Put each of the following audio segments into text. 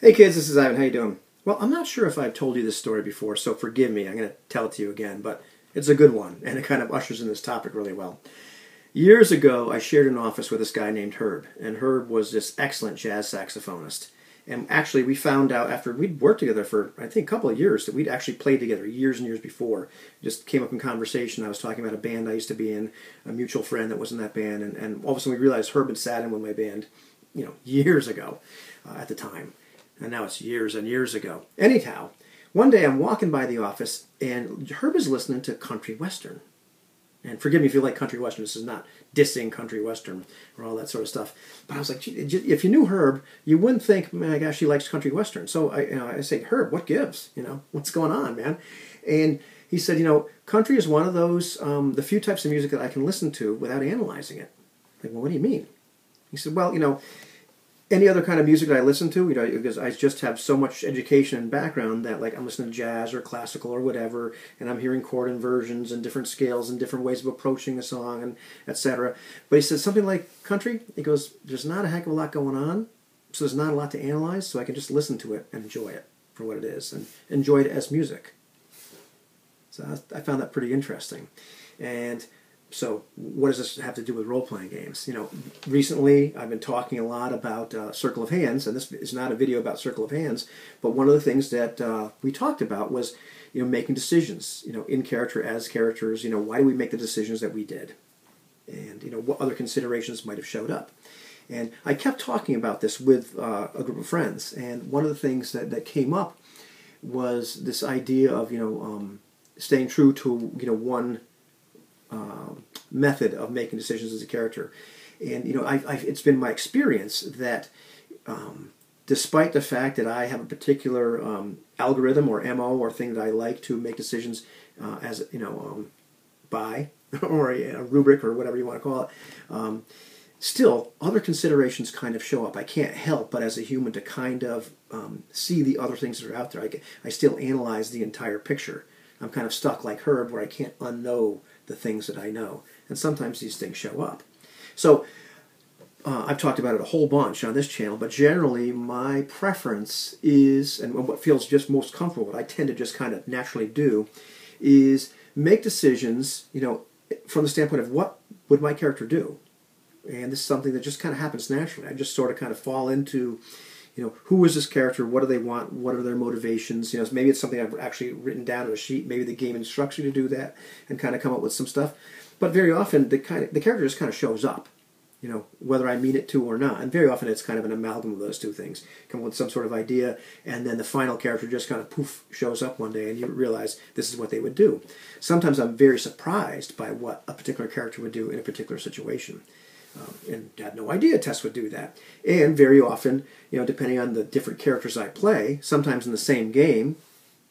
Hey kids, this is Ivan. How you doing? Well, I'm not sure if I've told you this story before, so forgive me. I'm going to tell it to you again, but it's a good one, and it kind of ushers in this topic really well. Years ago, I shared an office with this guy named Herb, and Herb was this excellent jazz saxophonist. And actually, we found out after we'd worked together for, I think, a couple of years that we'd actually played together years and years before. Just came up in conversation. I was talking about a band I used to be in, a mutual friend that was in that band, and all of a sudden we realized Herb had sat in with my band, years ago at the time. And now it's years and years ago. Anyhow, one day I'm walking by the office, and Herb is listening to country western. And forgive me if you like country western. This is not dissing country western or all that sort of stuff. But I was like, gee, if you knew Herb, you wouldn't think, my gosh, he likes country western. So I say, Herb, what gives? What's going on, man? And he said, country is one of those, the few types of music that I can listen to without analyzing it. I'm like, well, what do you mean? He said, well, any other kind of music that I listen to, because I just have so much education and background that, like, I'm listening to jazz or classical or whatever, and I'm hearing chord inversions and different scales and different ways of approaching a song, and etc. But he said something like country, he goes, there's not a heck of a lot going on, so there's not a lot to analyze, so I can just listen to it and enjoy it for what it is, and enjoy it as music. So I found that pretty interesting. And so what does this have to do with role-playing games? Recently I've been talking a lot about Circle of Hands, and this is not a video about Circle of Hands, but one of the things that we talked about was, making decisions, in character as characters. Why do we make the decisions that we did? And, what other considerations might have showed up? And I kept talking about this with a group of friends, and one of the things that came up was this idea of, staying true to, one method of making decisions as a character. And it's been my experience that despite the fact that I have a particular algorithm or MO or thing that I like to make decisions by or a rubric or whatever you want to call it, still other considerations kind of show up. I can't help but as a human to kind of see the other things that are out there. I still analyze the entire picture. I'm kind of stuck like Herb where I can't unknow the things that I know. And sometimes these things show up. So I've talked about it a whole bunch on this channel, but generally my preference is, and what feels just most comfortable, what I tend to just kind of naturally do, is make decisions, from the standpoint of what would my character do? And this is something that just kind of happens naturally. I just sort of kind of fall into, who is this character? What do they want? What are their motivations? Maybe it's something I've actually written down on a sheet. Maybe the game instructs you to do that and kind of come up with some stuff. But very often the character just kind of shows up, whether I mean it to or not. And very often it's kind of an amalgam of those two things. Come up with some sort of idea, and then the final character just kind of poof shows up one day, and you realize this is what they would do. Sometimes I'm very surprised by what a particular character would do in a particular situation. And had no idea Tess would do that. And very often, depending on the different characters I play, sometimes in the same game,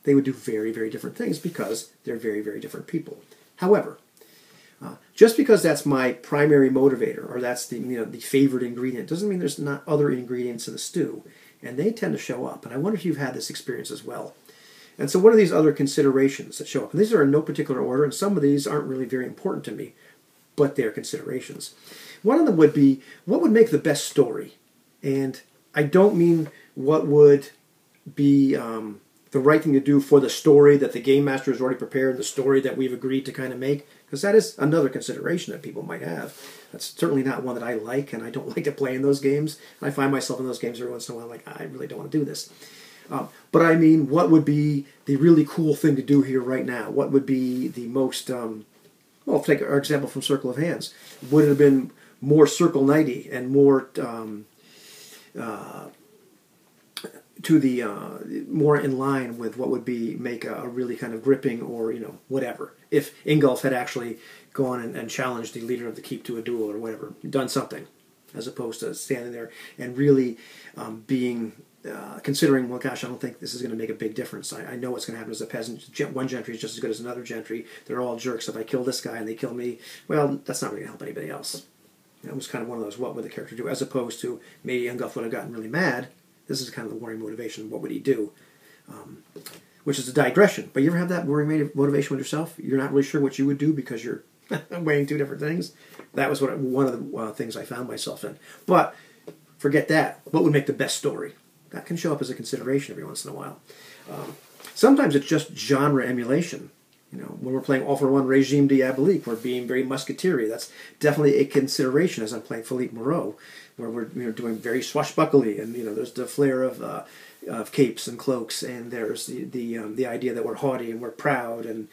they would do very, very different things because they're very, very different people. However, just because that's my primary motivator or that's the the favorite ingredient doesn't mean there's not other ingredients in the stew, and they tend to show up. And I wonder if you've had this experience as well. And so, what are these other considerations that show up? And these are in no particular order, and some of these aren't really very important to me, but they're considerations. One of them would be, what would make the best story? And I don't mean what would be the right thing to do for the story that the game master has already prepared, the story that we've agreed to kind of make, because that is another consideration that people might have. That's certainly not one that I like, and I don't like to play in those games. I find myself in those games every once in a while, like, I really don't want to do this. But I mean, what would be the really cool thing to do here right now? What would be the most, well, take our example from Circle of Hands. Would it have been more Circle Nighty and more more in line with what would make a really kind of gripping or whatever, if Ingolf had actually gone and challenged the leader of the keep to a duel or whatever, done something, as opposed to standing there and really being considering, well, gosh, I don't think this is going to make a big difference. I know what's going to happen as a peasant. One gentry is just as good as another gentry. They're all jerks. If I kill this guy and they kill me, well, that's not really going to help anybody else. It was kind of one of those, what would the character do? As opposed to, maybe Ingolf would have gotten really mad. This is kind of the warring motivation. What would he do? Which is a digression. But you ever have that warring motivation with yourself? You're not really sure what you would do because you're weighing two different things. That was one of the things I found myself in. But forget that. What would make the best story? that can show up as a consideration every once in a while. Sometimes it's just genre emulation. When we're playing All for One Regime Diabolique, we're being very musketeer-y. That's definitely a consideration as I'm playing Philippe Moreau, where we're doing very swashbuckly, and there's the flair of capes and cloaks, and there's the idea that we're haughty and we're proud, and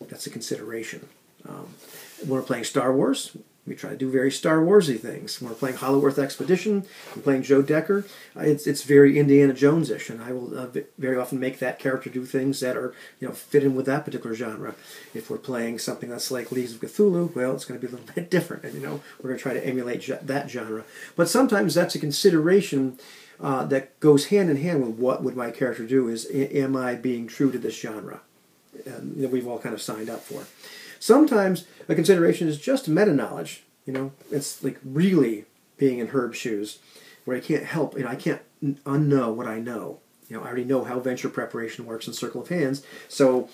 that's a consideration. When we're playing Star Wars, we try to do very Star Warsy things. When we're playing Hollow Earth Expedition, I'm playing Joe Decker, it's very Indiana Jones-ish, and I will very often make that character do things that are fit in with that particular genre. If we're playing something that's like Leagues of Cthulhu, well, it's going to be a little bit different, and we're going to try to emulate that genre. But sometimes that's a consideration that goes hand in hand with what would my character do. Is am I being true to this genre that we've all kind of signed up for? Sometimes a consideration is just meta-knowledge. It's like really being in Herb's shoes, where I can't help, I can't unknow what I know. I already know how venture preparation works in Circle of Hands, so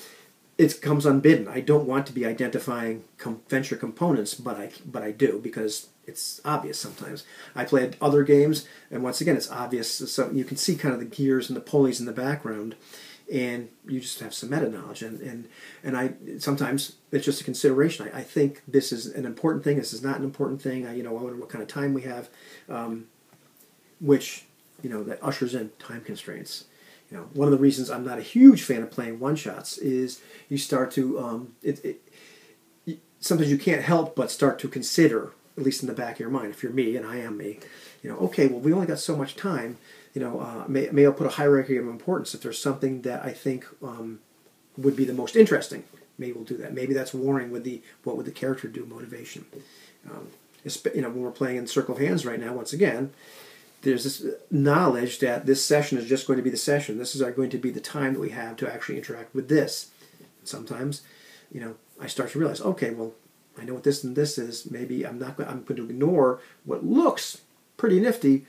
it comes unbidden. I don't want to be identifying venture components, but I do, because it's obvious sometimes. I played other games, and once again, it's obvious. So you can see kind of the gears and the pulleys in the background, and you just have some meta knowledge, and I sometimes it's just a consideration. I think this is an important thing. This is not an important thing. I wonder what kind of time we have, which that ushers in time constraints. One of the reasons I'm not a huge fan of playing one shots is you start to sometimes you can't help but start to consider, at least in the back of your mind, if you're me and I am me, okay, well, we only got so much time. May I put a hierarchy of importance? If there's something that I think would be the most interesting, maybe we'll do that. Maybe that's warring with what would the character do motivation. When we're playing in Circle of Hands right now, once again, there's this knowledge that this session is just going to be the session. This is going to be the time that we have to actually interact with this. And sometimes, I start to realize, okay, well, I know what this and this is. Maybe I'm going to ignore what looks pretty nifty,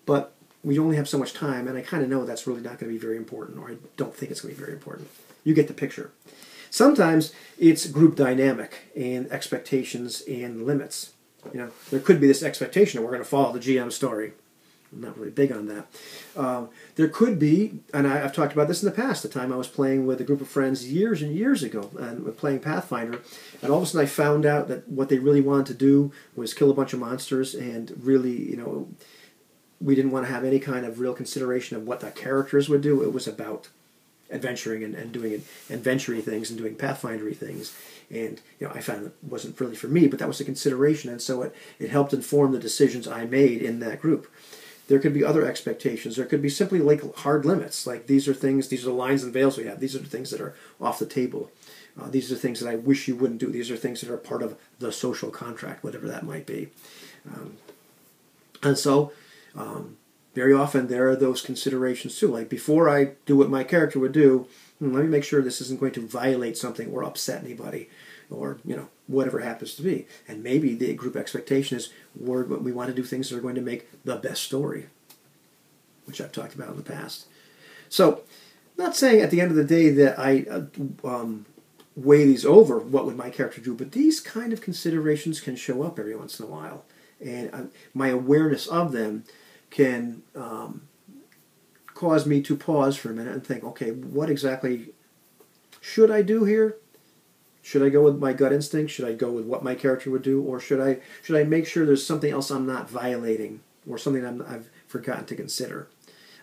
but we only have so much time, and I kind of know that's really not going to be very important, or I don't think it's going to be very important. You get the picture. Sometimes it's group dynamic and expectations and limits. There could be this expectation that we're going to follow the GM story. I'm not really big on that. There could be, and I've talked about this in the past, the time I was playing with a group of friends years and years ago, and we're playing Pathfinder, and all of a sudden I found out that what they really wanted to do was kill a bunch of monsters, and really, we didn't want to have any kind of real consideration of what the characters would do. It was about adventuring and doing adventure-y things and doing Pathfinder-y things. And I found it wasn't really for me, but that was a consideration, and so it helped inform the decisions I made in that group. There could be other expectations. There could be simply like hard limits, like these are the lines and veils we have. These are the things that are off the table. These are things that I wish you wouldn't do. These are things that are part of the social contract, whatever that might be. And so very often there are those considerations too. Like before I do what my character would do, let me make sure this isn't going to violate something or upset anybody, or whatever it happens to be. And maybe the group expectation is we want to do things that are going to make the best story, which I've talked about in the past. So, not saying at the end of the day that I weigh these over, what would my character do, but these kind of considerations can show up every once in a while, and my awareness of them can cause me to pause for a minute and think, okay, what exactly should I do here? Should I go with my gut instinct? Should I go with what my character would do? Or should I make sure there's something else I'm not violating, or something I've forgotten to consider?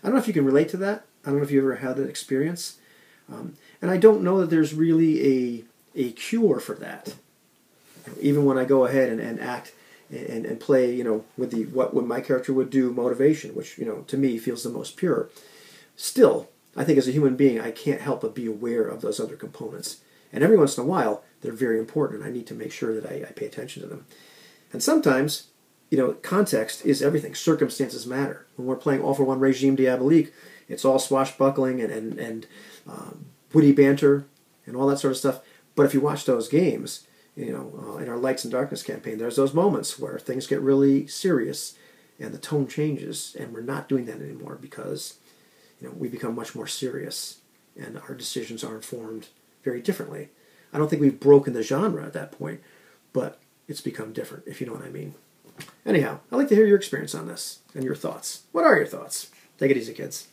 I don't know if you can relate to that. I don't know if you ever had that experience. And I don't know that there's really a cure for that. Even when I go ahead and act and play, with the what my character would do motivation, which, to me feels the most pure. Still, I think as a human being, I can't help but be aware of those other components. And every once in a while, they're very important, and I need to make sure that I pay attention to them. And sometimes, context is everything. Circumstances matter. When we're playing All for One Regime Diabolique, it's all swashbuckling and witty banter and all that sort of stuff. But if you watch those games, in our Lights and Darkness campaign, there's those moments where things get really serious and the tone changes, and we're not doing that anymore because we become much more serious, and our decisions are informed very differently. I don't think we've broken the genre at that point, but it's become different, if you know what I mean. Anyhow, I'd like to hear your experience on this and your thoughts. What are your thoughts? Take it easy, kids.